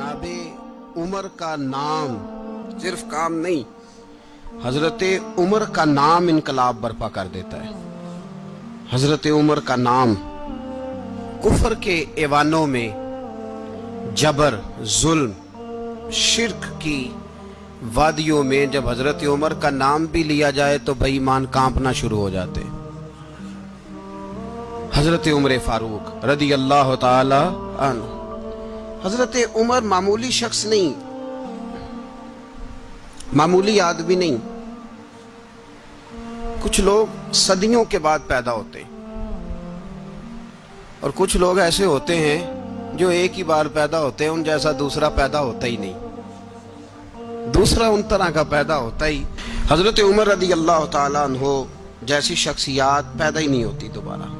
जनाब उमर का नाम सिर्फ काम नहीं, हजरत उमर का नाम इनकलाब बर्पा कर देता है। हजरत उमर का नाम कुफर के ऐवानों में, जबर, जुल्म, शिर्क की वादियों में जब हजरत उमर का नाम भी लिया जाए तो बेईमान कांपना शुरू हो जाते। हजरत उमर फारूक रदी अल्लाह ताला अन्हु। हजरत उमर मामूली शख्स नहीं, मामूली आदमी नहीं। कुछ लोग सदियों के बाद पैदा होते हैं और कुछ लोग ऐसे होते हैं जो एक ही बार पैदा होते हैं, उन जैसा दूसरा पैदा होता ही नहीं, दूसरा उन तरह का पैदा होता ही। हजरत उमर रदी अल्लाह ताला अन्हु जैसी शख्सियत पैदा ही नहीं होती दोबारा।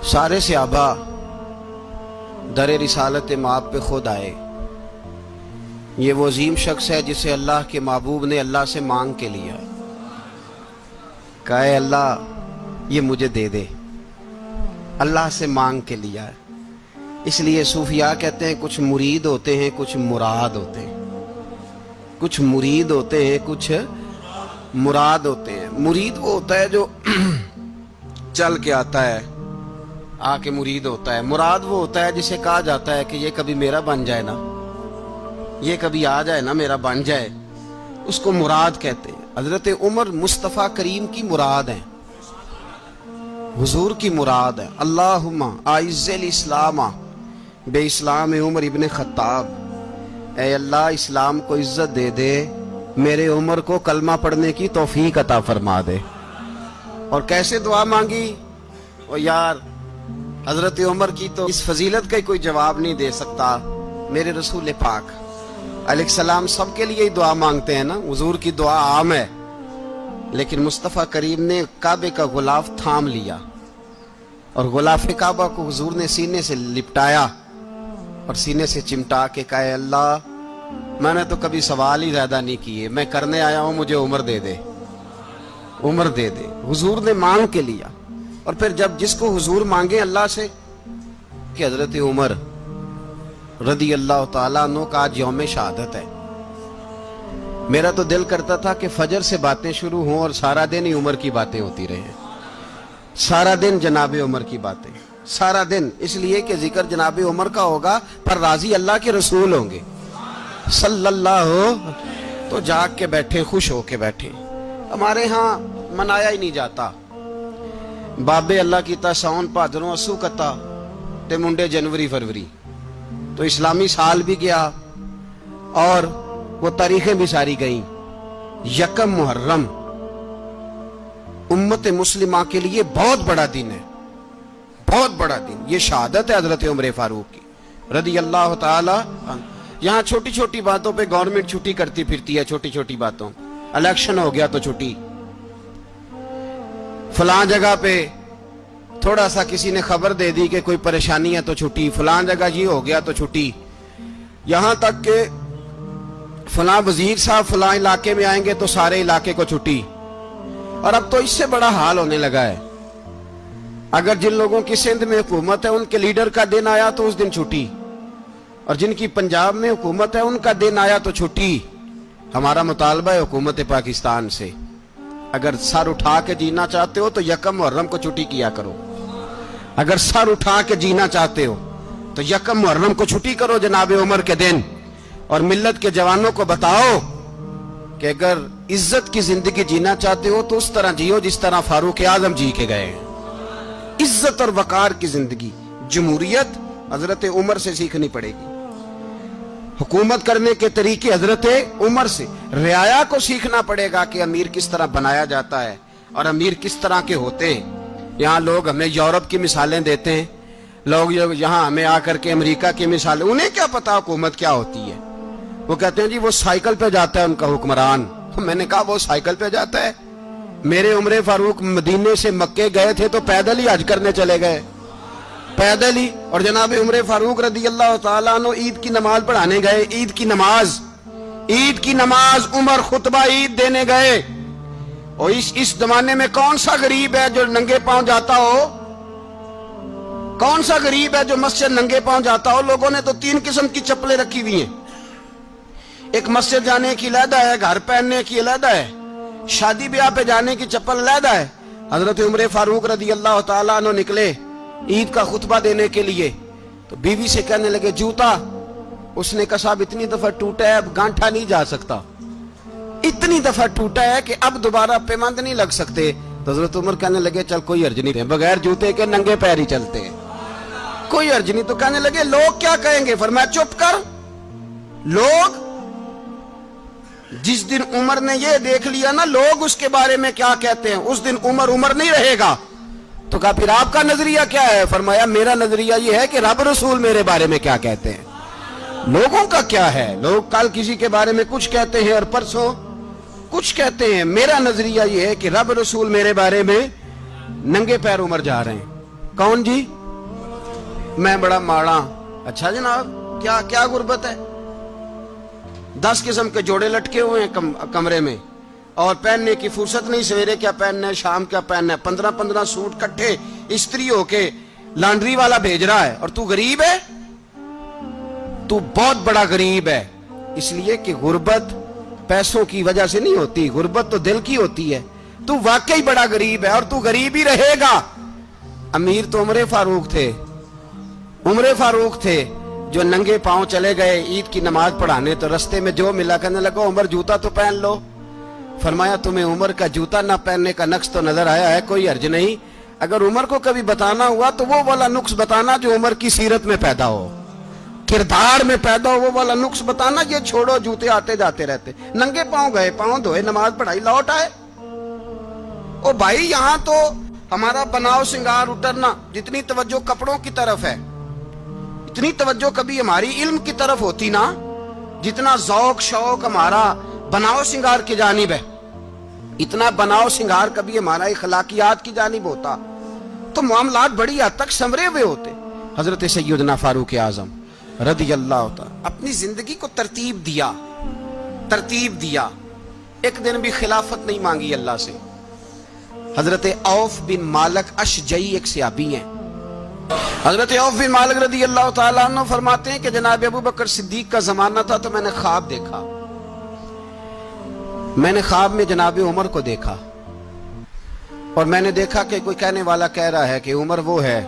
सारे सहाबा दर रिसालत माप पे खुद आए। ये वो अजीम शख्स है जिसे अल्लाह के महबूब ने अल्लाह से मांग के लिया, कहा अल्लाह ये मुझे दे दे, अल्लाह से मांग के लिया है। इसलिए सूफिया कहते हैं कुछ मुरीद होते हैं, कुछ मुराद होते हैं। कुछ मुरीद होते हैं, कुछ मुराद होते हैं। मुरीद वो होता है जो चल के आता है, आके मुरीद होता है। मुराद वो होता है जिसे कहा जाता है कि ये कभी मेरा बन जाए ना, ये कभी आ जाए ना, मेरा बन जाए, उसको मुराद कहते हैं। हजरत उमर मुस्तफ़ा करीम की मुराद है, हुजूर की मुराद है। अल्लाहुम्मा आइज़्ज़िल इस्लामा बे इस्लाम उमर इब्न खत्ताब। ऐ अल्लाह इस्लाम को इज्जत दे दे, मेरे उमर को कलमा पढ़ने की तौफीक अता फरमा दे। और कैसे दुआ मांगी? और यार हजरत उमर की तो इस फजीलत का कोई जवाब नहीं दे सकता। मेरे रसूल पाक अलैहिस्सलाम सबके लिए ही दुआ मांगते हैं ना, हुजूर की दुआ आम है, लेकिन मुस्तफ़ा करीम ने काबे का गुलाफ थाम लिया और गुलाफ काबा को हुजूर ने सीने से लिपटाया और सीने से चिमटा के कहा अल्लाह मैंने तो कभी सवाल ही ज्यादा नहीं किए, मैं करने आया हूं, मुझे उम्र दे दे, उम्र दे दे। हुजूर ने मांग के लिया। और फिर जब जिसको हुजूर मांगे अल्लाह से कि हजरत उमर रदी अल्लाह ताला अन्हु का आज यौम शहादत है, मेरा तो दिल करता था कि फजर से बातें शुरू हों और सारा दिन ही उमर की बातें होती रहे, सारा दिन जनाबे उमर की बातें, सारा दिन। इसलिए कि जिक्र जनाबे उमर का होगा पर राजी अल्लाह के रसूल होंगे सल्लल्लाहु। तो जाग के बैठे, खुश होके बैठे। हमारे यहाँ मनाया ही नहीं जाता। बाबे अल्लाह कीता साउन भादरों असू कता ते मुंडे जनवरी फरवरी। तो इस्लामी साल भी गया और वो तारीखें भी सारी गईं। यकम मुहर्रम उम्मत मुस्लिमा के लिए बहुत बड़ा दिन है, बहुत बड़ा दिन। ये शहादत है हजरत उमर फारूक की रदी अल्लाह ताला। यहाँ छोटी छोटी बातों पे गवर्नमेंट छुट्टी करती फिरती है, छोटी छोटी बातों। इलेक्शन हो गया तो छुट्टी, फलां जगह पे थोड़ा सा किसी ने खबर दे दी कि कोई परेशानी है तो छुट्टी, फलां जगह ये हो गया तो छुट्टी। यहां तक के फलां वजीर साहब फलां इलाके में आएंगे तो सारे इलाके को छुट्टी। और अब तो इससे बड़ा हाल होने लगा है, अगर जिन लोगों की सिंध में हुकूमत है उनके लीडर का दिन आया तो उस दिन छुट्टी, और जिनकी पंजाब में हुकूमत है उनका दिन आया तो छुट्टी। हमारा मुतालबा है हुकूमत पाकिस्तान से, अगर सर उठा के जीना चाहते हो तो यकम मुहर्रम को छुट्टी किया करो। अगर सर उठा के जीना चाहते हो तो यकम मुहर्रम को छुट्टी करो जनाब उमर के दिन। और मिल्लत के जवानों को बताओ कि अगर इज्जत की जिंदगी जीना चाहते हो तो उस तरह जियो जिस तरह फारूक आजम जी के गए। इज्जत और वकार की जिंदगी, जमहूरियत हजरत उमर से सीखनी पड़ेगी। हुकूमत करने के तरीके हजरत उमर से, रियाया को सीखना पड़ेगा कि अमीर किस तरह बनाया जाता है और अमीर किस तरह के होते हैं। यहाँ लोग हमें यूरोप की मिसालें देते हैं, लोग यहाँ हमें आकर के अमेरिका की मिसालें, उन्हें क्या पता हुकूमत क्या होती है। वो कहते हैं जी वो साइकिल पे जाता है उनका हुक्मरान। तो मैंने कहा वो साइकिल पे जाता है? मेरे उमर फारूक मदीने से मक्के गए थे तो पैदल ही हज करने चले गए, पैदल ही। और जनाब उमर फारूक रदी अल्लाह ताला अन्हु ईद की नमाज पढ़ाने गए। ईद की नमाज उमर खुतबा ईद देने गए। और इस जमाने में कौन सा गरीब है जो नंगे पांव जाता हो? कौन सा गरीब है जो मस्जिद नंगे पांव जाता हो? लोगों ने तो 3 किस्म की चप्पलें रखी हुई हैं। एक मस्जिद जाने की अलहदा है, घर पहनने की अलहदा है, शादी ब्याह पे जाने की चप्पल अलहदा है। हजरत उमर फारूक रदी अल्लाह ताला अन्हु निकले ईद का खुतबा देने के लिए, तो बीवी से कहने लगे जूता। उसने कहा साहब इतनी दफा टूटा है अब गांठा नहीं जा सकता, इतनी दफा टूटा है कि अब दोबारा पेमंद नहीं लग सकते। तो हजरत उमर कहने लगे चल कोई हर्ज नहीं, बगैर जूते के नंगे पैर ही चलते हैं, कोई हर्ज नहीं। तो कहने लगे लोग क्या कहेंगे? फरमाया चुप कर। लोग जिस दिन उमर ने ये देख लिया ना लोग उसके बारे में क्या कहते हैं, उस दिन उमर उमर नहीं रहेगा। तो कहा फिर आपका नजरिया क्या है? फरमाया मेरा नजरिया ये है कि रब रसूल मेरे बारे में क्या कहते हैं। लोगों का क्या है? लोग कल किसी के बारे में कुछ कहते हैं और परसों कुछ कहते हैं। मेरा नजरिया ये है कि रब रसूल मेरे बारे में नंगे पैर उमर जा रहे हैं। कौन जी? मैं बड़ा माड़ा। अच्छा जनाब, क्या क्या गुर्बत है? 10 किस्म के जोड़े लटके हुए हैं कमरे में और पहनने की फुर्सत नहीं। सवेरे क्या पहनना है, शाम क्या पहनना है, 15-15 सूट इकट्ठे इस्त्री होके लॉन्ड्री वाला भेज रहा है। और तू गरीब है, तू बहुत बड़ा गरीब है। इसलिए कि गुर्बत पैसों की वजह से नहीं होती, गुर्बत तो दिल की होती है। तू वाकई बड़ा गरीब है और तू गरीब ही रहेगा। अमीर तो उमर फारूक थे, उमर फारूक थे जो नंगे पांव चले गए ईद की नमाज पढ़ाने। तो रस्ते में जो मिला कहने लगा उमर जूता तो पहन लो। फरमाया तुम्हें उमर का जूता ना पहनने का नक्श तो नजर आया है, कोई हर्ज नहीं। अगर उमर को कभी बताना हुआ तो वो वाला नुक्स बताना जो उमर की सीरत में पैदा हो, किरदार में पैदा हो, वो वाला नुक्स बताना। ये छोड़ो जूते आते जाते रहते, नंगे पांव गए, पांव धोए, नमाज पढ़ाई, लौट आए। ओ भाई यहां तो हमारा बनाव श्रृंगार उतरना, जितनी तवज्जो कपड़ों की तरफ है इतनी तवज्जो कभी हमारी इल्म की तरफ होती ना, जितना ज़ौक शौक हमारा बनाव श्रृंगार की जानिब है, इतना बनाव श्रृंगार कभी हमारा इखलाकियात की जानिब होता तो मामलात बड़ी हद तक संवरे हुए होते। हजरत सैयदना फारूक आजम रदी अल्लाह तआला अपनी जिंदगी को तरतीब दिया। एक दिन भी खिलाफत नहीं मांगी अल्लाह से। हजरत औफ बिन मालिक अशजई एक सहाबी हैं। हजरत औफ बिन मालिक रदी अल्लाह तआला अन्हु फरमाते हैं कि जनाब अबू बकर सिद्दीक का जमाना था तो मैंने ख्वाब देखा। मैंने ख्वाब में जनाब उमर को देखा और मैंने देखा कि कोई कहने वाला कह रहा है कि उमर वो है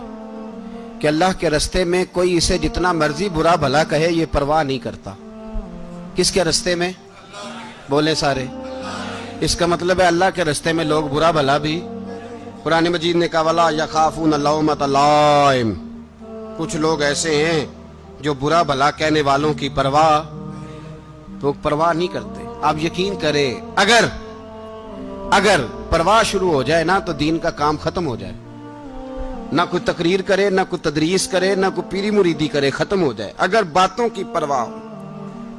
कि अल्लाह के रास्ते में कोई इसे जितना मर्जी बुरा भला कहे ये परवाह नहीं करता। किसके रास्ते में? बोले सारे। इसका मतलब है अल्लाह के रास्ते में लोग बुरा भला भी, कुरान मजीद ने कहा वला यखाफून लौमत लाइम, कुछ लोग ऐसे हैं जो बुरा भला कहने वालों की परवाह नहीं करते। आप यकीन करें अगर परवाह शुरू हो जाए ना तो दीन का काम खत्म हो जाए। ना कोई तकरीर करे, ना कोई तदरीस करे, ना कोई पीरी मुरीदी करे, खत्म हो जाए अगर बातों की परवाह हो।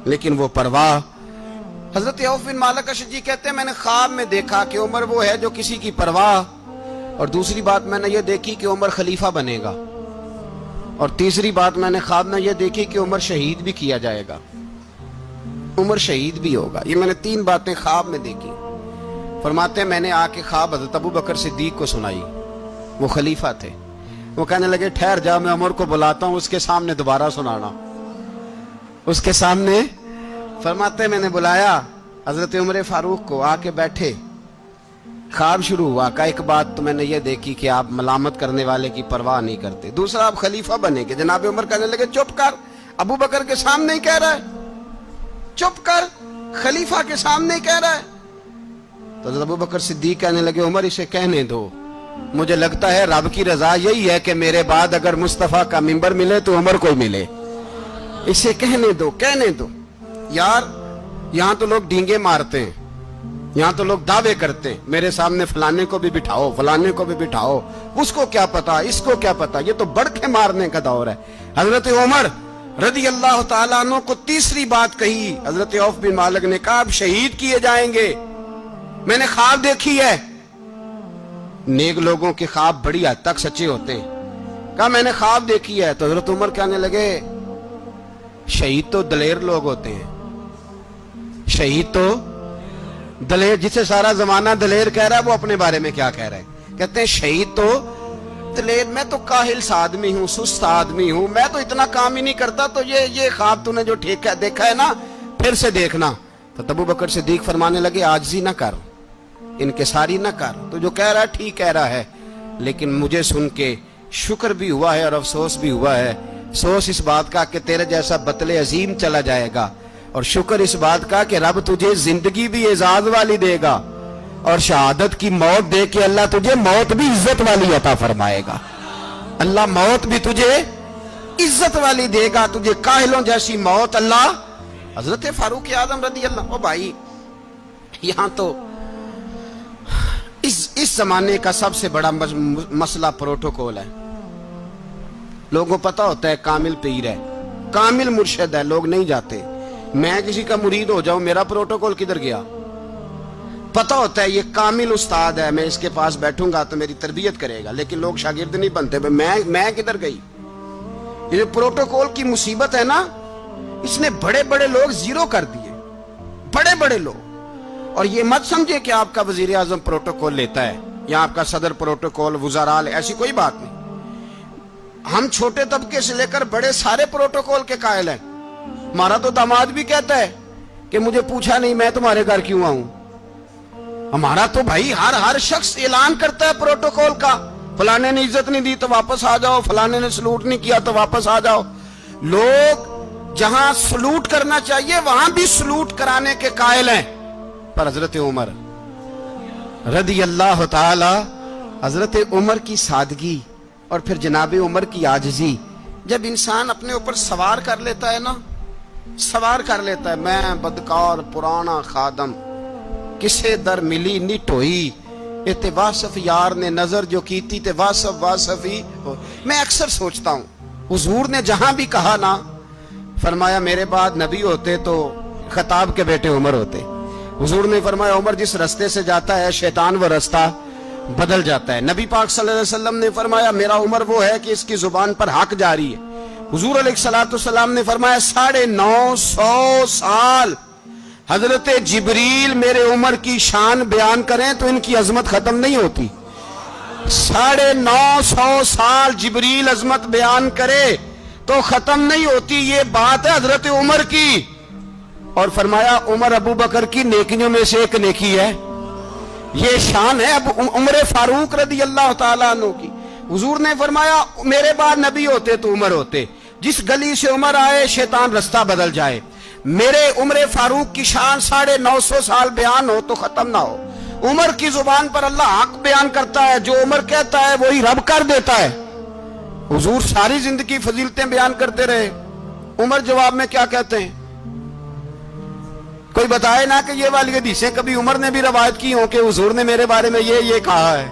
लेकिन वो परवाह, हजरत औफ बिन मालिक अशजी कहते हैं मैंने ख्वाब में देखा कि उमर वो है जो किसी की परवाह, और दूसरी बात मैंने ये देखी कि उमर खलीफा बनेगा, और तीसरी बात मैंने ख्वाब में ये देखी कि उमर शहीद भी किया जाएगा, उमर शहीद भी होगा। ये मैंने 3 बातें ख्वाब में देखी। फरमाते हैं मैंने आके ख्वाब हजरत अबू बकर सिद्दीक को सुनाई, वो खलीफा थे। वो कहने लगे ठहर जा, मैं उमर को बुलाता हूं, उसके सामने दोबारा सुनाना, उसके सामने। फरमाते मैंने बुलाया हजरत उमर फारूक को, आके बैठे, ख्वाब शुरू हुआ। का एक बात तो मैंने ये देखी कि आप मलामत करने वाले की परवाह नहीं करते, दूसरा आप खलीफा बनेंगे। जनाब उमर कहने लगे चुप कर, अबू बकर के सामने ही कह रहा है, चुप कर, खलीफा के सामने ही कह रहा है। तो अबू बकर सिद्दीक कहने लगे उमर इसे कहने दो, मुझे लगता है रब की रजा यही है कि मेरे बाद अगर मुस्तफा का मिंबर मिले तो उमर को मिले, इसे कहने दो। यार यहां तो लोग डींगे मारते हैं, यहां तो लोग दावे करते हैं, मेरे सामने फलाने को भी बिठाओ, फलाने को भी बिठाओ, उसको क्या पता, इसको क्या पता, ये तो बढ़के मारने का दौर है। हजरत उमर रदी अल्लाह तआला अन्हु को तीसरी बात कही। हजरत औफ बिन मालिक ने कहा आप शहीद किए जाएंगे, मैंने ख्वाब देखी है। नेक लोगों के ख्वाब बड़ी हद तक सच्चे होते हैं। कहा मैंने ख्वाब देखी है। तो हजरत उमर कहने लगे शहीद तो दलेर लोग होते हैं, शहीद तो दलेर, जिसे सारा जमाना दलेर कह रहा है वो अपने बारे में क्या कह रहे हैं? कहते हैं शहीद तो اتلے میں تو کاہل سا آدمی ہوں، سست آدمی ہوں، میں تو اتنا کام ہی نہیں کرتا، تو یہ خواب تو نے جو دیکھا ہے نا پھر سے دیکھنا۔ تو ابو بکر صدیق فرمانے لگے عاجزی نہ کر، انکساری نہ کر، تو جو کہہ رہا ہے ٹھیک کہہ رہا ہے، لیکن مجھے سن کے شکر بھی ہوا ہے اور افسوس بھی ہوا ہے۔ افسوس اس بات کا کہ تیرے جیسا بطل عظیم چلا جائے گا، اور شکر اس بات کا کہ رب تجھے زندگی بھی اعزاز والی دے گا، اور شہادت کی موت دے کے اللہ تجھے موت بھی عزت والی عطا فرمائے گا۔ اللہ موت بھی تجھے عزت والی دے گا، تجھے کاہلوں جیسی موت اللہ۔ حضرت فاروق اعظم رضی اللہ، او بھائی یہاں تو اس زمانے کا سب سے بڑا مسئلہ پروٹوکول ہے۔ لوگوں پتہ ہوتا ہے کامل پیر ہے، کامل مرشد ہے، لوگ نہیں جاتے۔ میں کسی کا مرید ہو جاؤں، میرا پروٹوکول کدھر گیا؟ پتہ ہوتا ہے یہ کامل استاد ہے، میں اس کے پاس بیٹھوں گا تو میری تربیت کرے گا، لیکن لوگ شاگرد نہیں بنتے۔ میں کدھر گئی؟ یہ جو پروٹوکول کی مصیبت ہے نا، اس نے بڑے بڑے لوگ زیرو کر دیے، بڑے بڑے لوگ۔ اور یہ مت سمجھے کہ آپ کا وزیر اعظم پروٹوکول لیتا ہے یا آپ کا صدر پروٹوکول، وزراء، ایسی کوئی بات نہیں۔ ہم چھوٹے طبقے سے لے کر بڑے سارے پروٹوکول کے قائل ہیں۔ ہمارا تو داماد بھی کہتا ہے کہ مجھے پوچھا نہیں، میں تمہارے گھر کیوں آؤں؟ ہمارا تو بھائی ہر شخص اعلان کرتا ہے پروٹوکول کا، فلانے نے عزت نہیں دی تو واپس آ جاؤ، فلانے نے سلوٹ نہیں کیا تو واپس آ جاؤ۔ لوگ جہاں سلوٹ کرنا چاہیے وہاں بھی سلوٹ کرانے کے قائل ہیں۔ پر حضرت عمر رضی اللہ تعالی، حضرت عمر کی سادگی اور پھر جناب عمر کی عاجزی، جب انسان اپنے اوپر سوار کر لیتا ہے نا، سوار کر لیتا ہے، میں بدکار پرانا خادم، کسے در ملی نٹ ہوئی، تے واصف یار نے نظر جو کیتی تے واصف ہی ہو۔ میں اکثر سوچتا ہوں حضور نے جہاں بھی کہا نا، فرمایا میرے بعد نبی ہوتے تو خطاب کے بیٹے عمر ہوتے۔ حضور نے فرمایا عمر جس رستے سے جاتا ہے شیطان وہ رستہ بدل جاتا ہے۔ نبی پاک صلی اللہ علیہ وسلم نے فرمایا میرا عمر وہ ہے کہ اس کی زبان پر حق جاری ہے۔ حضور علیہ الصلوۃ نے فرمایا 950 سال حضرت جبریل میرے عمر کی شان بیان کریں تو ان کی عظمت ختم نہیں ہوتی۔ 950 سال جبریل عظمت بیان کرے تو ختم نہیں ہوتی۔ یہ بات ہے حضرت عمر کی، اور فرمایا عمر ابو بکر کی نیکیوں میں سے ایک نیکی ہے، یہ شان ہے اب عمر فاروق رضی اللہ تعالیٰ عنہ کی۔ حضور نے فرمایا میرے بعد نبی ہوتے تو عمر ہوتے، جس گلی سے عمر آئے شیطان رستہ بدل جائے۔ میرے عمر فاروق کی شان 950 سال بیان ہو تو ختم نہ ہو۔ عمر کی زبان پر اللہ حق بیان کرتا ہے، جو عمر کہتا ہے وہی رب کر دیتا ہے۔ حضور ساری زندگی فضیلتیں بیان کرتے رہے، عمر جواب میں کیا کہتے ہیں؟ کوئی بتائے نا کہ یہ والی حدیثیں کبھی عمر نے بھی روایت کی ہوں کہ حضور نے میرے بارے میں یہ کہا ہے۔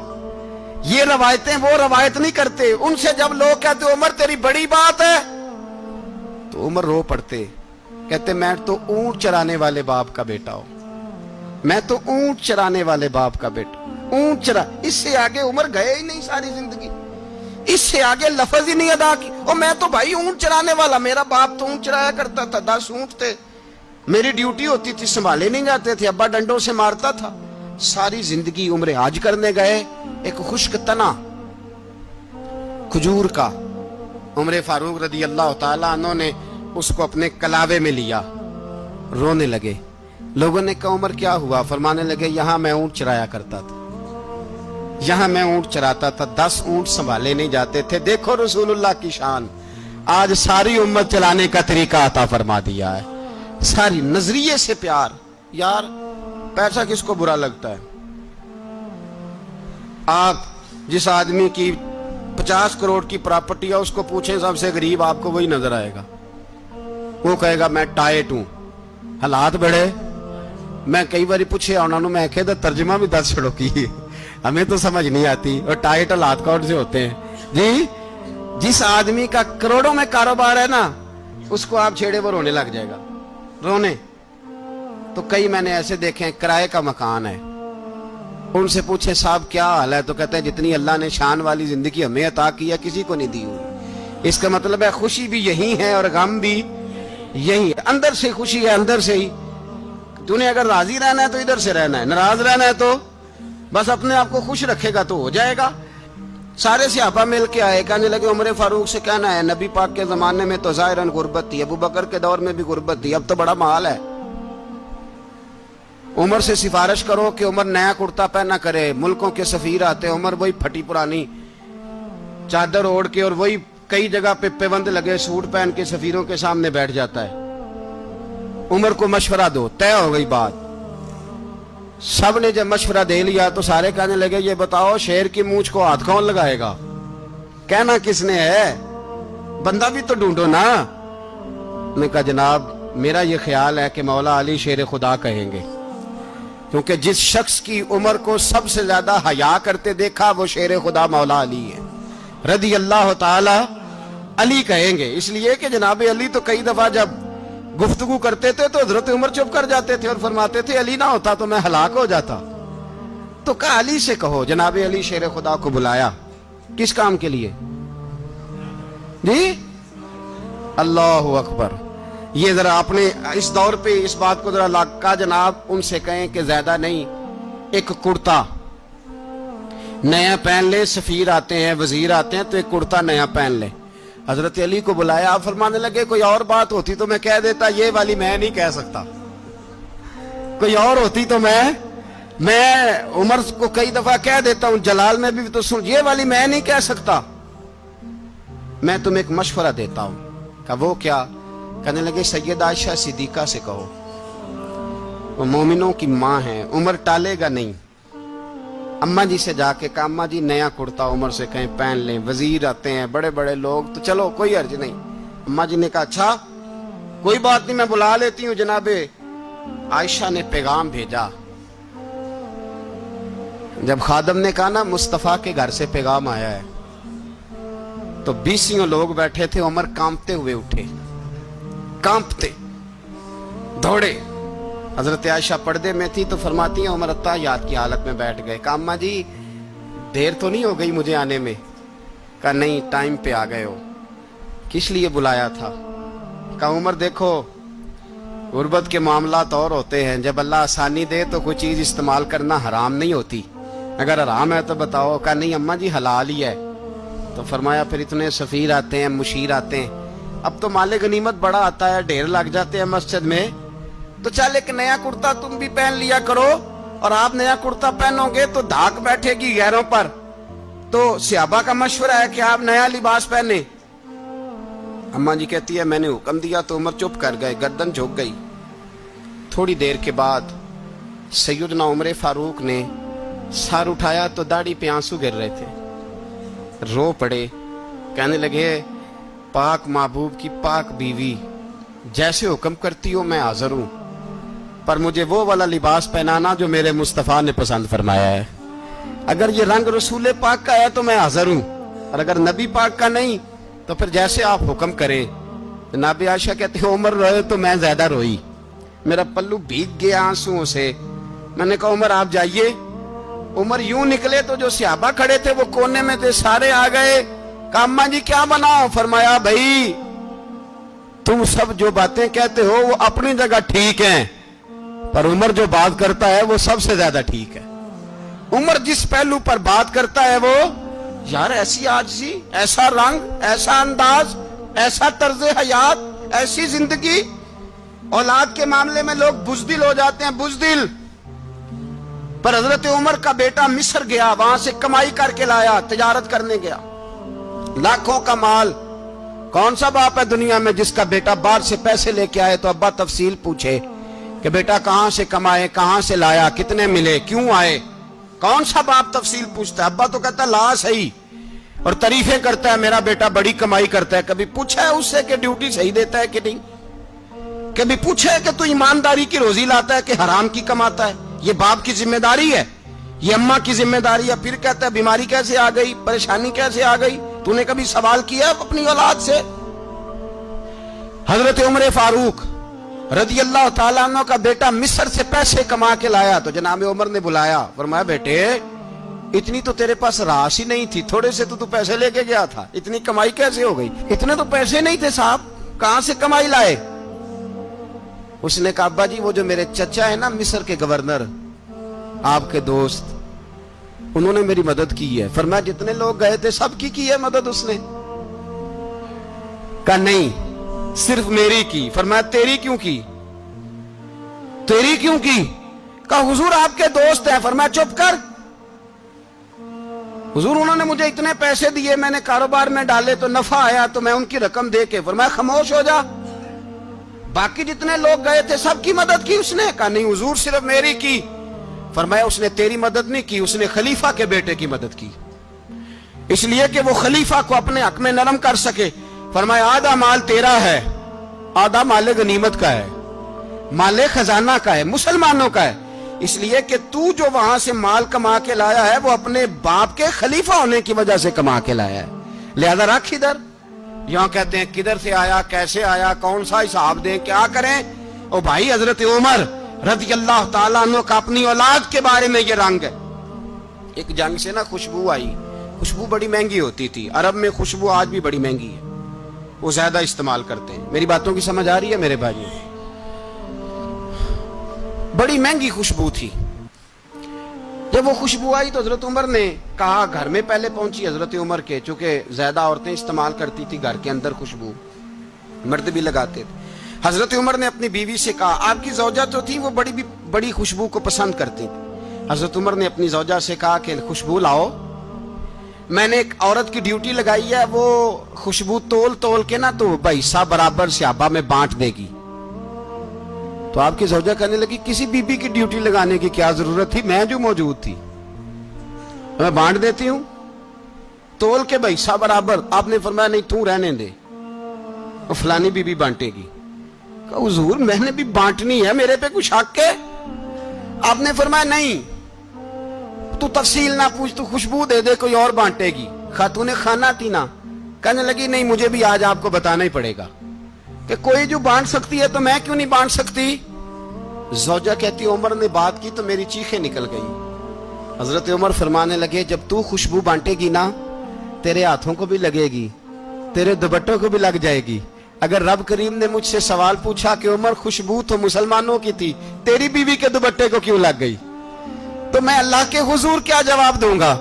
یہ روایتیں وہ روایت نہیں کرتے، ان سے جب لوگ کہتے عمر تیری بڑی بات ہے تو عمر رو پڑتے، کہتے میں تو اونٹ چرانے والے باپ کا بیٹا ہوں، میں تو اونٹ چرانے والے باپ کا بیٹا، اونٹ چرا۔ اس سے آگے عمر گئے ہی نہیں ساری زندگی، اس سے آگے لفظ ہی نہیں ادا کی۔ اور میں تو بھائی اونٹ چرانے والا، میرا باپ تو اونٹ چرایا کرتا تھا، 10 اونٹ تھے، میری ڈیوٹی ہوتی تھی، سنبھالے نہیں جاتے تھے، ابا ڈنڈوں سے مارتا تھا۔ ساری زندگی عمر حج کرنے گئے، ایک خشک تنا کھجور کا عمر فاروق رضی اللہ تعالیٰ عنہ نے اس کو اپنے کلاوے میں لیا، رونے لگے۔ لوگوں نے کہا عمر کیا ہوا؟ فرمانے لگے یہاں میں اونٹ چرایا کرتا تھا، یہاں میں اونٹ چراتا تھا، 10 اونٹ سنبھالے نہیں جاتے تھے۔ دیکھو رسول اللہ کی شان، آج ساری امت چلانے کا طریقہ عطا فرما دیا ہے، ساری نظریے سے پیار۔ یار پیسہ کس کو برا لگتا ہے؟ آپ جس آدمی کی 50 کروڑ کی پراپرٹی ہے اس کو پوچھیں سب سے غریب، آپ کو وہی نظر آئے گا۔ وہ کہے گا میں ٹائٹ ہوں، حالات بڑے۔ میں کئی باری پوچھے انہوں نے، میں کہتا ترجمہ بھی 10 چھڑوں کی، ہمیں تو سمجھ نہیں آتی، اور ٹائٹ حالات کون سے ہوتے ہیں جی؟ جس آدمی کا کروڑوں میں کاروبار ہے نا، اس کو آپ چھیڑے وہ رونے لگ جائے گا، رونے۔ تو کئی میں نے ایسے دیکھے ہیں کرائے کا مکان ہے، ان سے پوچھے صاحب کیا حال ہے، تو کہتے ہیں جتنی اللہ نے شان والی زندگی ہمیں عطا کی ہے کسی کو نہیں دی ہوئی۔ اس کا مطلب ہے خوشی بھی یہی ہے اور غم بھی یہی ہے، اندر سے خوشی ہے، اندر سے ہی۔ تو نے اگر راضی رہنا ہے تو ادھر سے رہنا ہے، ناراض رہنا ہے تو بس اپنے آپ کو خوش رکھے گا تو ہو جائے گا۔ सारे सहाबा मिल के आए, कहने लगे उमर फारूक से कहना है नबी पाक के जमाने में तो ज़ाहिरन गुर्बत थी, अबू बकर के दौर में भी गुर्बत थी, अब तो बड़ा माल है। उमर से सिफारिश करो कि उमर नया कुर्ता पहना करे। मुल्कों के सफीर आते हैं, उमर वही फटी पुरानी चादर ओढ़ के और वही कई जगह पे पेबंद लगे सूट पहन के सफीरों के सामने बैठ जाता है। उमर को मशवरा दो, तय हो गई बात। सब ने जब मशवरा दे लिया तो सारे कहने लगे ये बताओ शेर की मूंछ को हाथ कौन लगाएगा? कहना किसने है, बंदा भी तो ढूंढो ना। ने कहा जनाब मेरा ये ख्याल है कि मौला अली शेर खुदा कहेंगे, क्योंकि जिस शख्स की उमर को सबसे ज्यादा हया करते देखा वो शेर खुदा मौला अली है, रदी अल्लाह ताला अली कहेंगे। इसलिए कि जनाब अली तो कई दफा जब गुफ्तगू करते थे तो हजरत उमर चुप कर जाते थे और फरमाते थे अली ना होता तो मैं हलाक हो जाता। तो कहा अली से कहो। जनाब अली शेर खुदा को बुलाया, किस काम के लिए जी? अल्लाह अकबर। ये जरा अपने इस दौर पे इस बात को जरा लाका जनाब उनसे कहें कि ज्यादा नहीं, एक कुर्ता नया पहन ले। सफीर आते हैं, वजीर आते हैं तो एक कुर्ता नया पहन ले। हजरत अली को बुलाया, आप फरमाने लगे कोई और बात होती तो मैं कह देता, ये वाली मैं नहीं कह सकता। कोई और होती तो मैं उमर को कई दफा कह देता हूं, जलाल में भी तो सुन, ये वाली मैं नहीं कह सकता। मैं तुम्हें एक मशवरा देता हूं। कहा वो क्या? कहने लगे सैयद आयशा सिद्दीका से कहो, वो मोमिनों की मां है, उमर टालेगा नहीं। अम्मा जी से जाके कहा अम्मा जी नया कुर्ता उमर से कहीं पहन लें, वजीर आते हैं बड़े बड़े लोग, तो चलो कोई अर्ज नहीं। अम्मा जी ने कहा अच्छा कोई बात नहीं मैं बुला लेती हूँ। जनाबे आयशा ने पैगाम भेजा। जब खादम ने कहा ना मुस्तफा के घर से पैगाम आया है, तो 20 लोग बैठे थे। उमर कांपते हुए उठे, कांपते दौड़े। हजरत आयशा पर्दे में थी तो फरमाती है उमर अत्ताहियात की हालत में बैठ गए। कहा अम्मा जी देर तो नहीं हो गई मुझे आने में? कहा नहीं टाइम पे आ गए हो। किस लिए बुलाया था? कहा उमर देखो गुर्बत के मामलात और होते हैं, जब अल्लाह आसानी दे तो कोई चीज इस्तेमाल करना हराम नहीं होती, अगर हराम है तो बताओ। कहा नहीं अम्मा जी हलाल ही है। तो फरमाया फिर इतने सफीर आते हैं, मुशीर आते हैं, अब तो माले गनीमत बड़ा आता है, ढेर लग जाते हैं मस्जिद में, तो चल एक नया कुर्ता तुम भी पहन लिया करो। और आप नया कुर्ता पहनोगे तो धाक बैठेगी गैरों पर। तो सहाबा का मशवरा है कि आप नया लिबास पहने। अम्मा जी कहती है मैंने हुक्म दिया तो उमर चुप कर गए, गर्दन झुक गई। थोड़ी देर के बाद सैयदना उमर फारूक ने सर उठाया तो दाढ़ी पे आंसू गिर रहे थे, रो पड़े। कहने लगे पाक महबूब की पाक बीवी, जैसे हुक्म करती हो मैं हाजिर हूं, पर मुझे वो वाला लिबास पहनाना जो मेरे मुस्तफा ने पसंद फरमाया है। अगर ये रंग रसूल पाक का है तो मैं हाजिर हूं, और अगर नबी पाक का नहीं तो फिर जैसे आप हुक्म करें। जनाब आयशा कहती है उमर रोए तो मैं ज्यादा रोई, मेरा पल्लू भीग गया आंसुओं से। मैंने कहा उमर आप जाइए। उमर यूं निकले तो जो सहाबा खड़े थे वो कोने में थे, सारे आ गए। कहा अम्मा जी क्या बनाओ? फरमाया भाई तुम सब जो बातें कहते हो वो अपनी जगह ठीक हैं, पर उमर जो बात करता है वो सबसे ज्यादा ठीक है। उमर जिस पहलू पर बात करता है वो यार ऐसी आजिज़ी, ऐसा रंग, ऐसा अंदाज, ऐसा तर्ज हयात, ऐसी जिंदगी। औलाद के मामले में लोग बुज़दिल हो जाते हैं, बुज़दिल। पर हजरत उमर का बेटा मिस्र गया, वहां से कमाई करके लाया, तिजारत करने गया, लाखों का माल। कौन सा बाप है दुनिया में जिसका बेटा बाहर से पैसे लेके आए तो अब्बा तफसील पूछे कि बेटा कहां से कमाए, कहां से लाया, कितने मिले, क्यों आए? कौन सा बाप तफसील पूछता है? अब्बा तो कहता ला सही और तारीफें करता है मेरा बेटा बड़ी कमाई करता है। कभी पूछा है उससे कि ड्यूटी सही देता है कि नहीं? कभी पूछा है कि तू ईमानदारी की रोजी लाता है कि हराम की कमाता है? ये बाप की जिम्मेदारी है, ये अम्मा की जिम्मेदारी है। फिर कहता है बीमारी कैसे आ गई, परेशानी कैसे आ गई? तूने कभी सवाल किया अपनी औलाद से? हजरत उमर फारूक रदी अल्लाह ताला अन्हु का बेटा मिस्र से पैसे कमा के लाया तो जनाब उमर ने बुलाया, फरमाया बेटे इतनी तो तेरे पास राश ही नहीं थी, थोड़े से तो तू पैसे लेके गया था, इतनी कमाई कैसे हो गई? इतने तो पैसे नहीं थे साहब, कहां से कमाई लाए? उसने कहा अब्बा जी वो जो मेरे चचा है ना मिस्र के गवर्नर, आपके दोस्त, انہوں نے میری مدد کی ہے. فرمایا جتنے لوگ گئے تھے سب کی ہے مدد اس نے؟ کہا نہیں صرف میری کی. فرمایا تیری کیوں کی؟ تیری کیوں کی؟ کہا حضور آپ کے دوست ہیں. فرمایا چپ کر حضور انہوں نے مجھے اتنے پیسے دیے, میں نے کاروبار میں ڈالے تو نفع آیا تو میں ان کی رقم دے کے. فرمایا خاموش ہو جا, باقی جتنے لوگ گئے تھے سب کی مدد کی اس نے؟ کہا نہیں حضور صرف میری کی. فرمایا اس نے تیری مدد نہیں کی, اس نے خلیفہ کے بیٹے کی مدد کی, اس لیے کہ وہ خلیفہ کو اپنے حق میں نرم کر سکے. فرمایا آدھا مال تیرا ہے, آدھا مال غنیمت کا ہے, مال خزانہ کا ہے, مسلمانوں کا ہے, اس لیے کہ تو جو وہاں سے مال کما کے لایا ہے وہ اپنے باپ کے خلیفہ ہونے کی وجہ سے کما کے لایا ہے, لہذا رکھ ادھر. یہاں کہتے ہیں کدھر سے آیا, کیسے آیا, کون سا حساب دیں, کیا کریں؟ او بھائی حضرت عمر رضی اللہ تعالیٰ عنہ کا اپنی اولاد کے بارے میں یہ رنگ ہے. ایک جنگ سے نا خوشبو آئی, خوشبو بڑی مہنگی ہوتی تھی, عرب میں خوشبو آج بھی بڑی مہنگی ہے, وہ زیادہ استعمال کرتے ہیں. میری باتوں کی سمجھ آ رہی ہے میرے بھائی؟ بڑی مہنگی خوشبو تھی. جب وہ خوشبو آئی تو حضرت عمر نے کہا, گھر میں پہلے پہنچی حضرت عمر کے, چونکہ زیادہ عورتیں استعمال کرتی تھی گھر کے اندر خوشبو, مرد بھی لگاتے تھے. حضرت عمر نے اپنی بیوی سے کہا, آپ کی زوجہ تو تھی وہ بڑی خوشبو کو پسند کرتی تھی. حضرت عمر نے اپنی زوجہ سے کہا کہ خوشبو لاؤ, میں نے ایک عورت کی ڈیوٹی لگائی ہے, وہ خوشبو تول کے نا تو حصہ برابر صحابہ میں بانٹ دے گی. تو آپ کی زوجہ کہنے لگی کسی بی بی کی ڈیوٹی لگانے کی کیا ضرورت تھی, میں جو موجود تھی میں بانٹ دیتی ہوں تول کے حصہ برابر. آپ نے فرمایا نہیں تو رہنے دے, وہ فلانی بی بی بانٹے گی. کہا حضور میں نے بھی بانٹنی ہے, میرے پہ کچھ حق ہے؟ آپ نے فرمایا نہیں تو تفصیل نہ پوچھ, تو خوشبو دے دے, کوئی اور بانٹے گی. خاتون خانہ تھی نا, کہنے لگی نہیں مجھے بھی آج آپ کو بتانا ہی پڑے گا کہ کوئی جو بانٹ سکتی ہے تو میں کیوں نہیں بانٹ سکتی. زوجہ کہتی عمر نے بات کی تو میری چیخیں نکل گئی. حضرت عمر فرمانے لگے جب تو خوشبو بانٹے گی نا تیرے ہاتھوں کو بھی لگے گی, تیرے دوپٹوں کو بھی لگ جائے گی. اگر رب کریم نے مجھ سے سوال پوچھا کہ عمر خوشبو تو مسلمانوں کی تھی, تیری بیوی کے دوپٹے کو کیوں لگ گئی, تو میں اللہ کے حضور کیا جواب دوں گا؟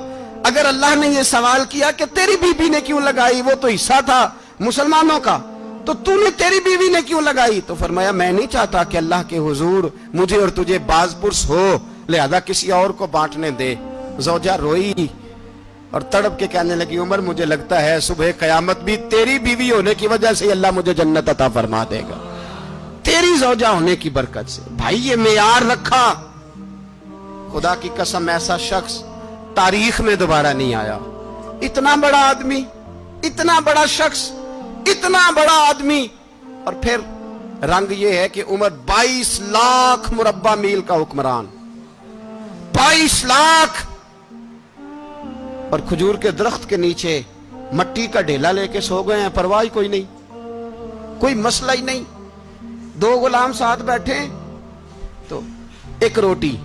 اگر اللہ نے یہ سوال کیا کہ تیری بیوی نے کیوں لگائی, وہ تو حصہ تھا مسلمانوں کا, تو نے تیری بیوی نے کیوں لگائی؟ تو فرمایا میں نہیں چاہتا کہ اللہ کے حضور مجھے اور تجھے باز پرس ہو, لہذا کسی اور کو بانٹنے دے. زوجہ روئی اور تڑپ کے کہنے لگی عمر مجھے لگتا ہے صبح قیامت بھی تیری بیوی ہونے کی وجہ سے اللہ مجھے جنت عطا فرما دے گا, تیری زوجہ ہونے کی برکت سے. بھائی یہ معیار رکھا, خدا کی قسم ایسا شخص تاریخ میں دوبارہ نہیں آیا. اتنا بڑا آدمی, اتنا بڑا شخص, اتنا بڑا آدمی, اور پھر رنگ یہ ہے کہ عمر 22 لاکھ مربع میل کا حکمران, 22 لاکھ, اور کھجور کے درخت کے نیچے مٹی کا ڈھیلا لے کے سو گئے ہیں, پرواہ کوئی نہیں, کوئی مسئلہ ہی نہیں. 2 غلام ساتھ بیٹھے تو ایک روٹی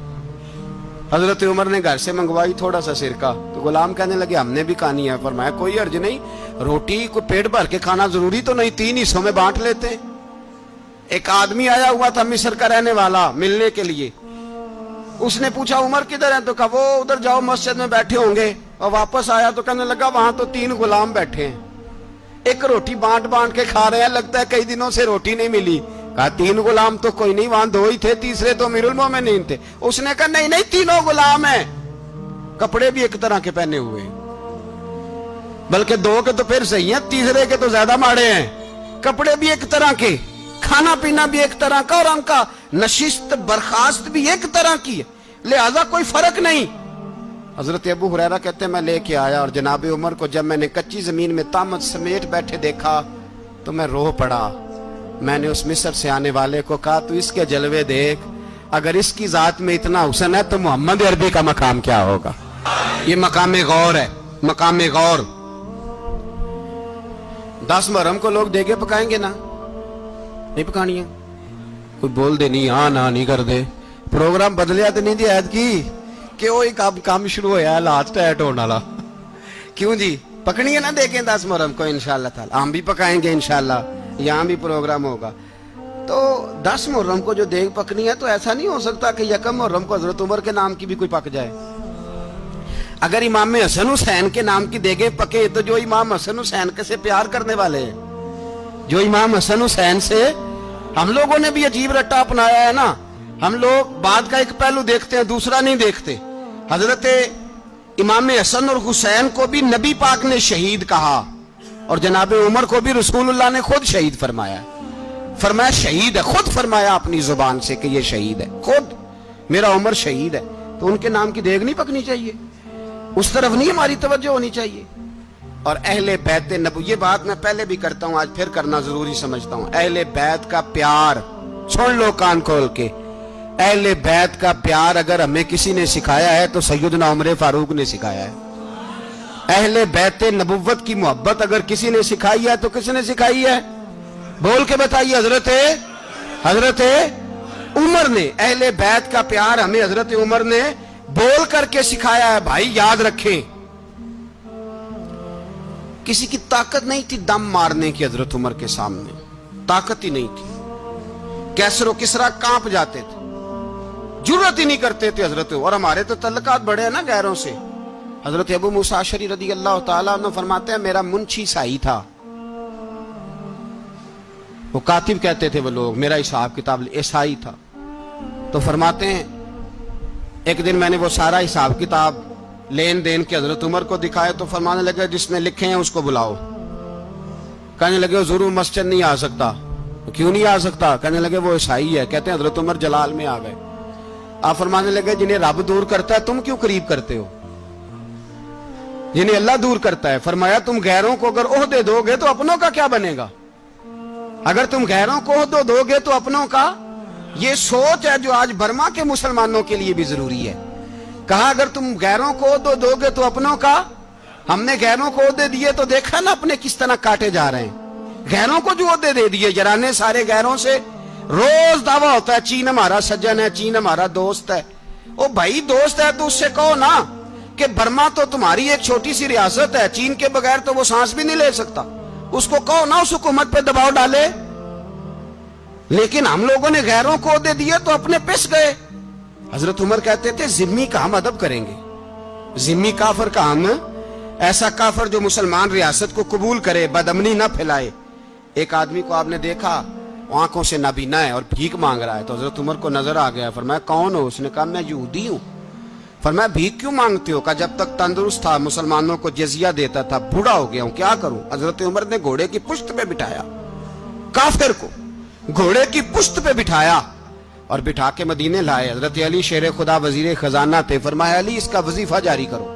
حضرت عمر نے گھر سے منگوائی, تھوڑا سا سرکہ, تو غلام کہنے لگے ہم نے بھی کھانی ہے. فرمایا کوئی حرج نہیں, روٹی کو پیٹ بھر کے کھانا ضروری تو نہیں, 3 حصوں میں بانٹ لیتے. ایک آدمی آیا ہوا تھا مصر کا رہنے والا ملنے کے لیے, اس نے پوچھا عمر کدھر ہیں, تو کہا وہ ادھر جاؤ مسجد میں بیٹھے ہوں گے. اور واپس آیا تو کہنے لگا وہاں تو 3 غلام بیٹھے ہیں, ایک روٹی بانٹ کے کھا رہے ہیں, لگتا ہے کئی دنوں سے روٹی نہیں ملی. کہا 3 غلام تو کوئی نہیں, وہاں 2 ہی تھے, تیسرے تو امیر المومنین تھے. اس نے کہا نہیں 3 غلام ہیں, کپڑے بھی ایک طرح کے پہنے ہوئے, بلکہ 2 کے تو پھر صحیح ہیں, تیسرے کے تو زیادہ ماڑے ہیں. کپڑے بھی ایک طرح کے, کھانا پینا بھی ایک طرح کا, اور ان کا نشست برخاست بھی ایک طرح کی ہے, لہذا کوئی فرق نہیں. حضرت ابو ہریرہ کہتے ہیں میں لے کے آیا, اور جناب عمر کو جب میں نے کچی زمین میں تامت سمیٹ بیٹھے دیکھا تو میں رو پڑا. میں نے اس مصر سے آنے والے کو کہا تو اس کے جلوے دیکھ, اگر اس کی ذات میں اتنا حسن ہے تو محمد عربی کا مقام کیا ہوگا. یہ مقام غور ہے, مقام غور. 10 محرم کو لوگ دیگے پکائیں گے نا, نہیں پکانی ہے, کوئی بول دے نہیں, ہاں نہ نہیں کر دے, پروگرام بدلیا تو نہیں دی عید کی کہ وہی کام شروع ہوا ہے لاسٹ ٹائٹ ہونے والا. کیوں جی پکنی ہے نا دیکھیں 10 محرم کو انشاءاللہ تعالی, ہم بھی پکائیں گے انشاءاللہ, یہاں بھی پروگرام ہوگا. تو 10 محرم کو جو دیگ پکنی ہے تو ایسا نہیں ہو سکتا کہ 1 محرم کو حضرت عمر کے نام کی بھی کوئی پک جائے. اگر امام حسن حسین کے نام کی دیگیں پکے تو جو امام حسن حسین کے سے پیار کرنے والے ہیں، جو امام حسن حسین سے، ہم لوگوں نے بھی عجیب رٹا اپنایا ہے نا، ہم لوگ بات کا ایک پہلو دیکھتے ہیں دوسرا نہیں دیکھتے۔ حضرت امام حسن اور حسین کو بھی نبی پاک نے شہید کہا، اور جناب عمر کو بھی رسول اللہ نے خود شہید فرمایا، فرمایا شہید ہے، خود فرمایا اپنی زبان سے کہ یہ شہید ہے، خود میرا عمر شہید ہے۔ تو ان کے نام کی دیگ نہیں پکنی چاہیے، اس طرف نہیں ہماری توجہ ہونی چاہیے۔ اور اہل بیت نبو، یہ بات میں پہلے بھی کرتا ہوں، آج پھر کرنا ضروری سمجھتا ہوں، اہل بیت کا پیار، سن لو کان کھول کے، اہل بیت کا پیار اگر ہمیں کسی نے سکھایا ہے تو سیدنا عمر فاروق نے سکھایا ہے۔ اہل بیت نبوت کی محبت اگر کسی نے سکھائی ہے تو کس نے سکھائی ہے؟ بول کے بتائیے، حضرت عمر نے۔ اہل بیت کا پیار ہمیں حضرت عمر نے بول کر کے سکھایا ہے۔ بھائی یاد رکھیں، کسی کی طاقت نہیں تھی دم مارنے کی حضرت عمر کے سامنے، طاقت ہی نہیں تھی، کیسر و کسرا کانپ جاتے تھے، جرأت ہی نہیں کرتے تھے حضرت۔ اور ہمارے تو تعلقات بڑے ہیں نا غیروں سے۔ حضرت ابو موسیٰ اشعری رضی اللہ تعالیٰ عنہ فرماتے ہیں میرا منشی عیسائی تھا، وہ کاتب کہتے تھے وہ لوگ، میرا حساب کتاب عیسائی تھا۔ تو فرماتے ہیں ایک دن میں نے وہ سارا حساب کتاب لین دین کے حضرت عمر کو دکھائے تو فرمانے لگے جس نے لکھے ہیں اس کو بلاؤ۔ کہنے لگے ضرور مسجد نہیں آ سکتا۔ کیوں نہیں آ سکتا؟ کہنے لگے وہ عیسائی ہے۔ کہتے ہیں حضرت عمر جلال میں آ گئے۔ آپ فرمانے لگے جنہیں رب دور کرتا ہے تم کیوں قریب کرتے ہو؟ جنہیں اللہ دور کرتا ہے۔ فرمایا تم غیروں کو اگر عہدے دو گے تو اپنوں کا کیا بنے گا؟ اگر تم غیروں کو عہدے دو گے تو اپنوں کا۔ یہ سوچ ہے جو آج برما کے مسلمانوں کے لیے بھی ضروری ہے۔ کہا اگر تم غیروں کو عہدے دو گے تو اپنوں کا۔ ہم نے غیروں کو عہدے دیے تو دیکھا نا اپنے کس طرح کاٹے جا رہے ہیں۔ غیروں کو جو عہدے دے دیے جرانے سارے غیروں سے، روز دعویٰ ہوتا ہے چین ہمارا سجن ہے، چین ہمارا دوست ہے۔ او بھائی دوست ہے تو اس سے کہو نا کہ برما تو تمہاری ایک چھوٹی سی ریاست ہے، چین کے بغیر تو وہ سانس بھی نہیں لے سکتا، اس کو کہو نا اس حکومت پہ دباؤ ڈالے۔ لیکن ہم لوگوں نے غیروں کو عہدے دیے تو اپنے پس گئے۔ حضرت عمر کہتے تھے ذمی کا ہم ادب کریں گے، ذمی کافر کا ہم، ایسا کافر جو مسلمان ریاست کو قبول کرے، بدامنی نہ پھیلائے۔ ایک آدمی کو آپ نے دیکھا آنکھوں سے نابینا ہے اور بھیک مانگ رہا ہے، تو حضرت عمر کو نظر آ گیا، فرمایا کون ہو؟ اس نے کہا میں یہودی ہوں۔ فرمایا بھیک کیوں مانگتے ہو؟ کہا جب تک تندرست تھا مسلمانوں کو جزیہ دیتا تھا، بوڑھا ہو گیا ہوں کیا کروں؟ حضرت عمر نے گھوڑے کی پشت پہ بٹھایا، کافر کو گھوڑے کی پشت پہ بٹھایا اور بٹھا کے مدینے لائے۔ حضرت علی شیر خدا وزیر خزانہ تھے، فرمایا علی اس کا وظیفہ جاری کرو۔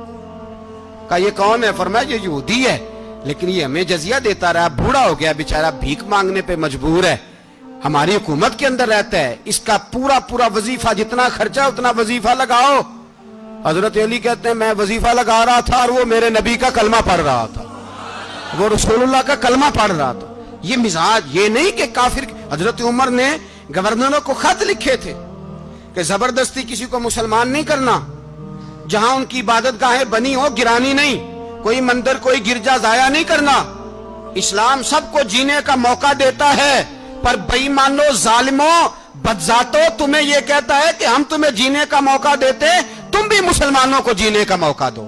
کہا یہ کون ہے؟ فرمایا یہ یہودی ہے لیکن یہ ہمیں جزیہ دیتا رہا، بوڑھا ہو گیا بیچارہ، بھیک مانگنے پہ مجبور ہے، ہماری حکومت کے اندر رہتا ہے، اس کا پورا وظیفہ جتنا خرچہ اتنا وظیفہ لگاؤ۔ حضرت علی کہتے ہیں میں وظیفہ لگا رہا تھا اور وہ میرے نبی کا کلمہ پڑھ رہا تھا، وہ رسول اللہ کا کلمہ پڑھ رہا تھا۔ یہ مزاج، یہ نہیں کہ کافر۔ حضرت عمر نے گورنروں کو خط لکھے تھے کہ زبردستی کسی کو مسلمان نہیں کرنا، جہاں ان کی عبادت گاہیں بنی ہو گرانی نہیں، کوئی مندر کوئی گرجا ضائع نہیں کرنا۔ اسلام سب کو جینے کا موقع دیتا ہے، پر بے ایمانو ظالموں بدذاتوں تمہیں یہ کہتا ہے کہ ہم تمہیں جینے کا موقع دیتے، تم بھی مسلمانوں کو جینے کا موقع دو۔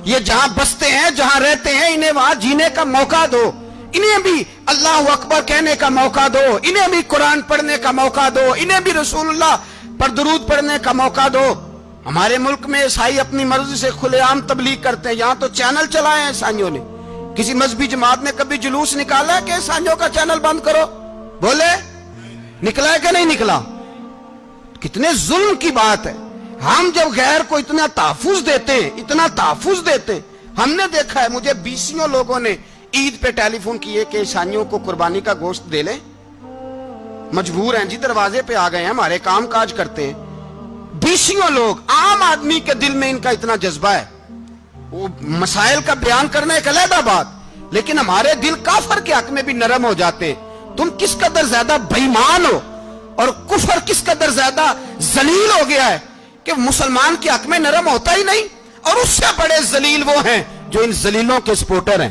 یہ جہاں بستے ہیں جہاں رہتے ہیں انہیں وہاں جینے کا موقع دو، انہیں بھی اللہ اکبر کہنے کا موقع دو، انہیں بھی قرآن پڑھنے کا موقع دو، انہیں بھی رسول اللہ پر درود پڑھنے کا موقع دو۔ ہمارے ملک میں عیسائی اپنی مرضی سے کھلے عام تبلیغ کرتے ہیں، یہاں تو چینل چلائے ہیں عیسائیوں نے۔ کسی مذہبی جماعت نے کبھی جلوس نکالا ہے کہ عیسائیوں کا چینل بند کرو؟ بولے نکلا ہے کہ نہیں نکلا؟ کتنے ظلم کی بات ہے۔ ہم جب غیر کو اتنا تحفظ دیتے ہیں، اتنا تحفظ دیتے ہیں، ہم نے دیکھا ہے مجھے 20 لوگوں نے عید پہ ٹیلی فون کیے کہ عیسائیوں کو قربانی کا گوشت دے لیں، مجبور ہیں جی، دروازے پہ آ گئے ہیں، ہمارے کام کاج کرتے ہیں۔ 20 لوگ، عام آدمی کے دل میں ان کا اتنا جذبہ ہے، وہ مسائل کا بیان کرنا ایک علیحدہ بات، لیکن ہمارے دل کافر کے حق میں بھی نرم ہو جاتے ہیں۔ تم کس قدر زیادہ بے ایمان ہو اور کفر کس قدر زیادہ ذلیل ہو گیا ہے کہ مسلمان کے حق میں نرم ہوتا ہی نہیں، اور اس سے بڑے ذلیل وہ ہیں جو ان ذلیلوں کے سپورٹر ہیں،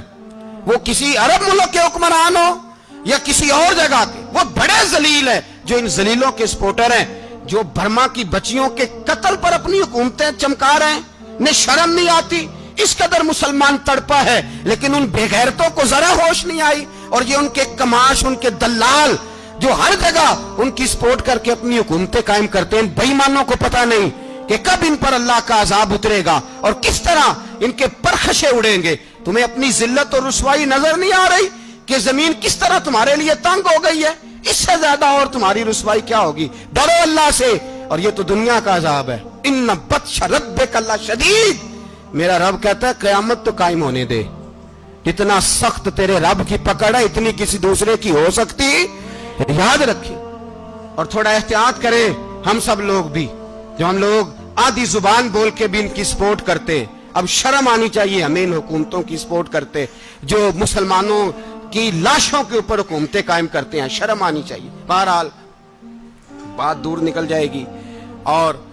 وہ کسی عرب ملک کے حکمران ہو یا کسی اور جگہ کے، وہ بڑے ذلیل ہیں جو ان ذلیلوں کے سپورٹر ہیں، جو برما کی بچیوں کے قتل پر اپنی حکومتیں چمکا رہے ہیں۔ ने शर्म नहीं आती, इस कदर मुसलमान तड़पा है, लेकिन उन बेगैरतों को जरा होश नहीं आई। और ये उनके कमाश, उनके दलाल जो हर जगह उनकी सपोर्ट करके अपनी हुकूमतें कायम करते हैं, बेईमानों को पता नहीं कि कब इन पर अल्लाह का अजाब उतरेगा और किस तरह इनके परखशे उड़ेंगे। तुम्हें अपनी जिल्लत और रुसवाई नजर नहीं आ रही कि जमीन किस तरह तुम्हारे लिए तंग हो गई है? इससे ज्यादा और तुम्हारी रुसवाई क्या होगी? डरो अल्लाह से, और ये तो दुनिया का अजाब है। इन्न बत्श रब्बिक लशदीद, मेरा रब कहता है क़यामत तो कायम होने दे। इतना सख्त तेरे रब की पकड़ है, इतनी किसी दूसरे की हो सकती? याद रखिए और थोड़ा एहतियात करें हम सब लोग भी, जो हम लोग आधी जुबान बोल के भी इनकी सपोर्ट करते। अब शर्म आनी चाहिए हमें इन हुकूमतों की सपोर्ट करते जो मुसलमानों की लाशों के ऊपर हुकूमतें कायम करते हैं। शर्म आनी चाहिए। बहरहाल बात दूर निकल जाएगी और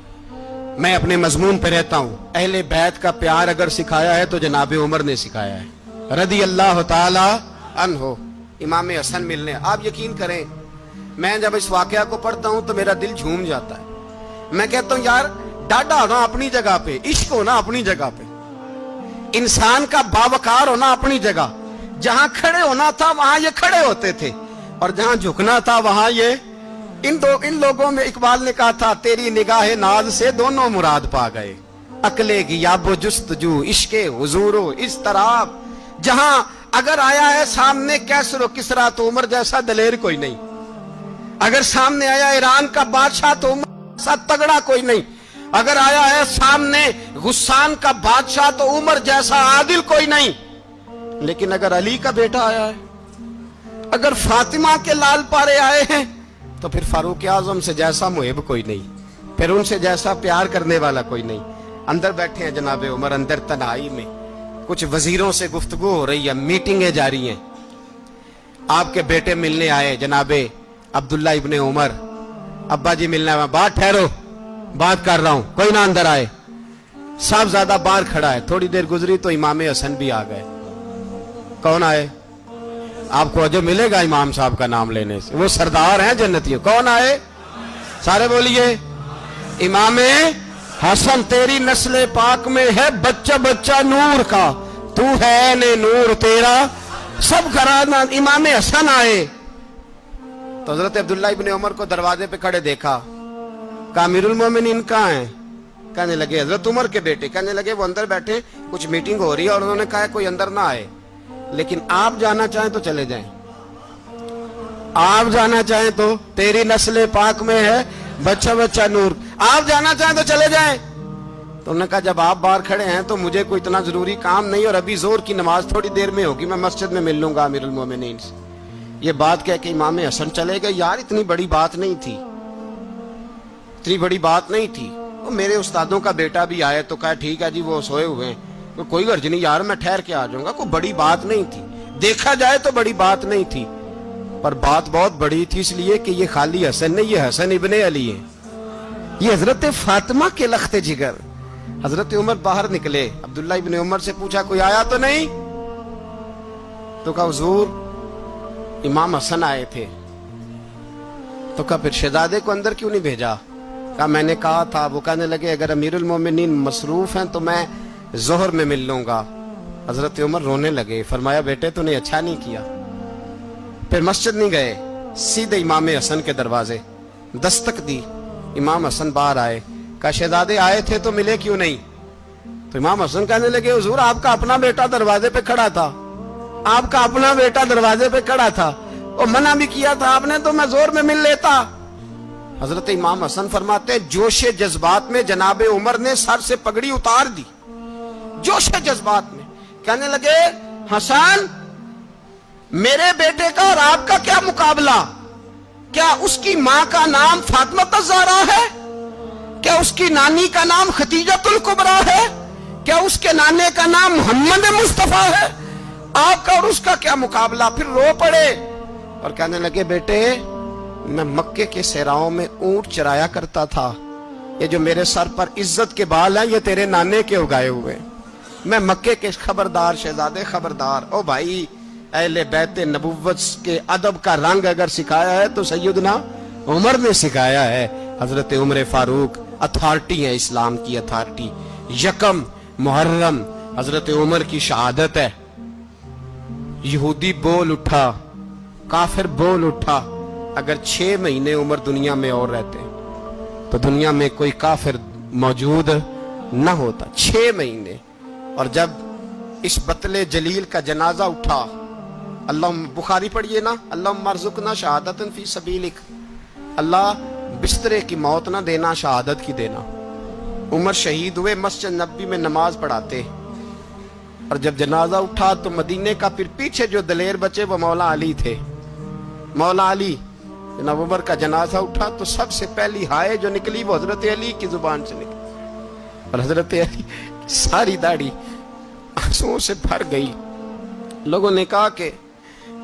मैं अपने मजमून पे रहता हूं। अहले बैत का प्यार अगर सिखाया है तो जनाब उमर ने सिखाया है, रदी अल्लाह ताला अन्हो। इमाम हसन मिलने, आप यकीन करें मैं जब इस वाकया को पढ़ता हूं तो मेरा दिल झूम जाता है। मैं कहता हूं यार, डाढ़ा होना अपनी जगह पे, इश्क होना अपनी जगह पे, इंसान का बावकार होना अपनी जगह। जहां खड़े होना था वहां ये खड़े होते थे, और जहां झुकना था वहां ये इन लोगों में इकबाल ने कहा था, तेरी निगाह नाज से दोनों मुराद पा गए। अकले की याबो जुस्तजू इश्के हुजूरो इस तरह, जहां अगर आया है सामने कैसरो किसरा तो उमर जैसा दलेर कोई नहीं। अगर सामने आया ईरान का बादशाह तो उमर जैसा तगड़ा कोई नहीं। अगर आया है सामने गुस्सान का बादशाह तो उमर जैसा आदिल कोई नहीं। लेकिन अगर अली का बेटा आया है, अगर फातिमा के लाल पारे आए हैं, तो फिर फारूक आजम से जैसा मुहिब कोई नहीं, फिर उनसे जैसा प्यार करने वाला कोई नहीं। अंदर बैठे हैं जनाब उमर, अंदर तन्हाई में कुछ वजीरों से गुफ्तगू हो रही है, मीटिंगें जारी हैं। आपके बेटे मिलने आए जनाबे अब्दुल्ला इब्ने उमर, अब्बा जी मिलने आए। बात ठहरो, बात कर रहा हूं, कोई ना अंदर आए। साहबजादा बाहर खड़ा है। थोड़ी देर गुजरी तो इमाम हसन भी आ गए। कौन आए? आपको अजब मिलेगा इमाम साहब का नाम लेने से, वो सरदार हैं जन्नतियों। कौन आए? सारे बोलिए, इमाम हसन। तेरी नस्ल पाक में है बच्चा बच्चा नूर का, तू है ने नूर तेरा सब घराना। इमाम हसन आए तो हजरत अब्दुल्ला इब्ने उमर को दरवाजे पे खड़े देखा। कहा अमीरुल मोमिनीन कहाँ हैं? कहने लगे हजरत उमर के बेटे। कहने लगे वो अंदर बैठे, कुछ मीटिंग हो रही है और उन्होंने कहा कोई अंदर ना आए, लेकिन आप जाना चाहें तो चले जाएं। आप जाना चाहें तो, तेरी नस्ल पाक में है बच्चा बच्चा नूर, आप जाना चाहें तो चले जाएं। तो उन्होंने कहा जब आप बाहर खड़े हैं तो मुझे कोई इतना जरूरी काम नहीं, और अभी जोर की नमाज थोड़ी देर में होगी, मैं मस्जिद में मिल लूंगा अमीरुल मोमिनीन से। ये बात कह के इमाम हसन चले गए। यार इतनी बड़ी बात नहीं थी, इतनी बड़ी बात नहीं थी। वो मेरे उस्तादों का बेटा भी आया तो कहा ठीक है जी वो सोए हुए हैं, तो कोई गर्ज नहीं यार, मैं ठहर के आ जाऊंगा। कोई बड़ी बात नहीं थी, देखा जाए तो बड़ी बात नहीं थी, पर बात बहुत बड़ी थी इसलिए कि ये खाली हसन नहीं, ये हसन इब्ने अली है, ये हजरत फातिमा के लख्ते जिगर। हजरत उमर बाहर निकले, अब्दुल्ला इब्ने उमर से पूछा कोई आया तो नहीं? तो कहा हुजूर इमाम हसन आए थे। तो कहा फिर शहजादे को अंदर क्यों नहीं भेजा? कहा मैंने कहा था। वो कहने लगे अगर अमीरुल मोमिनीन मसरूफ हैं तो मैं जोहर में मिल लूंगा। हजरत उमर रोने लगे। फरमाया बेटे तूने अच्छा नहीं किया। फिर मस्जिद नहीं गए, सीधे इमाम हसन के दरवाजे दस्तक दी। इमाम हसन बाहर आए। कहा शहजादे आए थे तो मिले क्यों नहीं? तो इमाम हसन कहने लगे हुजूर आपका अपना बेटा दरवाजे पे खड़ा था, आपका अपना बेटा दरवाजे पे खड़ा था, और मना भी किया था आपने, तो मैं जोर में मिल लेता। हजरत इमाम हसन फरमाते जोशे जज्बात में जनाबे उमर ने सर से पगड़ी उतार दी, जोशे जज्बात में। कहने लगे हसन मेरे बेटे का और आपका क्या मुकाबला? क्या उसकी मां का नाम फातिमा ज़हरा है? क्या उसकी नानी का नाम खतीजतुल कुबरा है? क्या उसके नाने का नाम मोहम्मद मुस्तफा है? आपका और उसका क्या मुकाबला? फिर रो पड़े और कहने लगे बेटे मैं मक्के के सहराओं में ऊंट चराया करता था, ये जो मेरे सर पर इज्जत के बाल हैं ये तेरे नाने के उगाए हुए। मैं मक्के के खबरदार शहजादे खबरदार। ओ भाई अहले बैत नबुव्वत के अदब का रंग अगर सिखाया है तो सैयदना उमर ने सिखाया है। हजरत उमर फारूक अथॉरिटी है, इस्लाम की अथॉरिटी। यकम मुहर्रम हजरत उमर की शहादत है। यहूदी बोल उठा, काफिर बोल उठा, अगर 6 महीने उमर दुनिया में और रहते तो दुनिया में कोई काफिर मौजूद न होता। 6 महीने। और जब इस बतले जलील का जनाजा उठा, अल्लाह, बुखारी पढ़िए ना, अल्लाह मरजुकना शहादतन फी सबीलिक, अल्लाह बिस्तरे की मौत ना देना, शहादत की देना। उमर शहीद हुए, मस्जिद नबी में नमाज पढ़ाते, और जब जनाजा उठा तो मदीने का फिर पीछे जो दलेर बचे वो मौला अली थे। मौला अली, जनाब उमर का जनाजा उठा तो सबसे पहली हाय जो निकली वो हजरत अली की जुबान से निकली, और हजरत अली की सारी दाढ़ी आंसुओं से भर गई। लोगों ने कहा कि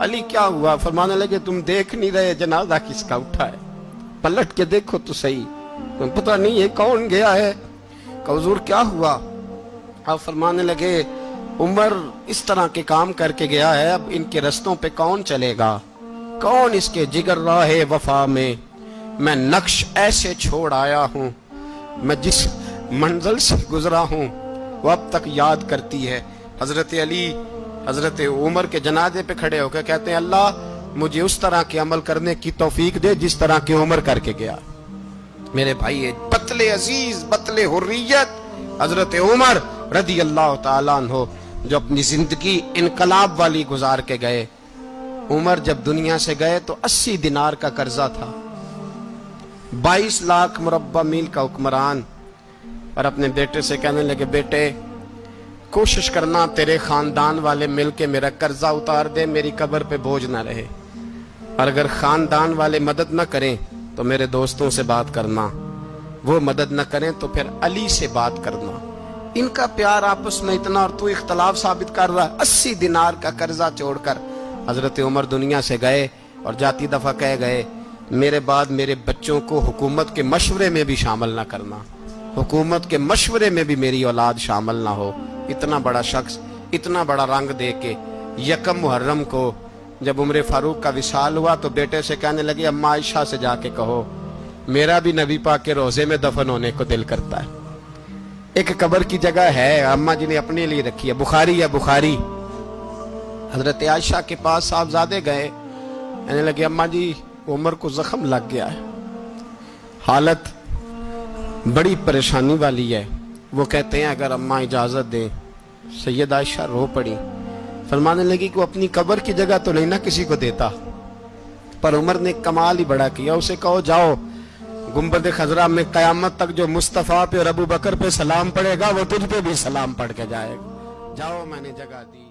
अली क्या हुआ? फरमाने लगे, तुम देख नहीं रहे जनाजा किसका उठा है? पलट के देखो तो सही, तुम पता नहीं है कौन गया है? हुजूर क्या हुआ? आप फरमाने लगे, उमर इस तरह के काम करके गया है, अब इनके रस्तों पे कौन चलेगा? कौन इसके जिगर राहे वफा में? मैं नक्श ऐसे छोड़ आया हूं, मैं जिस मंजिल से गुजरा हूं वो अब तक याद करती है। हजरत अली हजरत उमर के जनाजे पे खड़े होकर कहते हैं, अल्लाह मुझे उस तरह के अमल करने की तौफीक दे जिस तरह के उमर करके गया। मेरे भाई, बतले अजीज, बतले हुर्रियत हजरत उमर रदी अल्लाह ताला अन्हो, जो अपनी जिंदगी इनकलाब वाली गुजार के गए। उमर जब दुनिया से गए तो 80 दिनार का कर्जा था, 22 लाख मुरब्बा मील का हुक्मरान। और अपने बेटे से कहने लगे, बेटे कोशिश करना तेरे खानदान वाले मिलके मेरा कर्जा उतार दे, मेरी कब्र पे बोझ ना रहे। और अगर खानदान वाले मदद न करें तो मेरे दोस्तों से बात करना, वो मदद न करें तो फिर अली से बात करना। इनका प्यार आपस में इतना, और तू इख्तलाफ साबित कर रहा है। 80 दिनार का कर्जा छोड़कर हजरत उमर दुनिया से गए, और जाती दफा कह गए, मेरे बाद मेरे बच्चों को हुकूमत के मशवरे में भी शामिल ना करना, हुकूमत के मशवरे में भी मेरी औलाद शामिल ना हो। इतना बड़ा शख्स इतना बड़ा रंग दे के यकम मुहर्रम को जब उम्र फारूक का विसाल हुआ तो बेटे से कहने लगे, अम्मा आयशा से जाके कहो मेरा भी नबी पाक के रोजे में दफन होने को दिल करता है। एक कब्र की जगह है, अम्मा जी ने अपने लिए रखी है, बुखारी है बुखारी। हजरत आयशा के पास साहबजादे गए, कहने लगे, अम्मा जी उमर को जख्म लग गया है, हालत बड़ी परेशानी वाली है। वो कहते हैं, अगर अम्मा इजाजत दें। सैयद आयशा रो पड़ी, फरमाने लगी कि वो अपनी कब्र की जगह तो नहीं ना किसी को देता, पर उमर ने कमाल ही बड़ा किया। उसे कहो जाओ गुंबद खजरा में कयामत तक जो मुस्तफा पे और अबू बकर पे सलाम पड़ेगा वो तुझ पे भी सलाम पढ़ के जाएगा, जाओ मैंने जगह दी।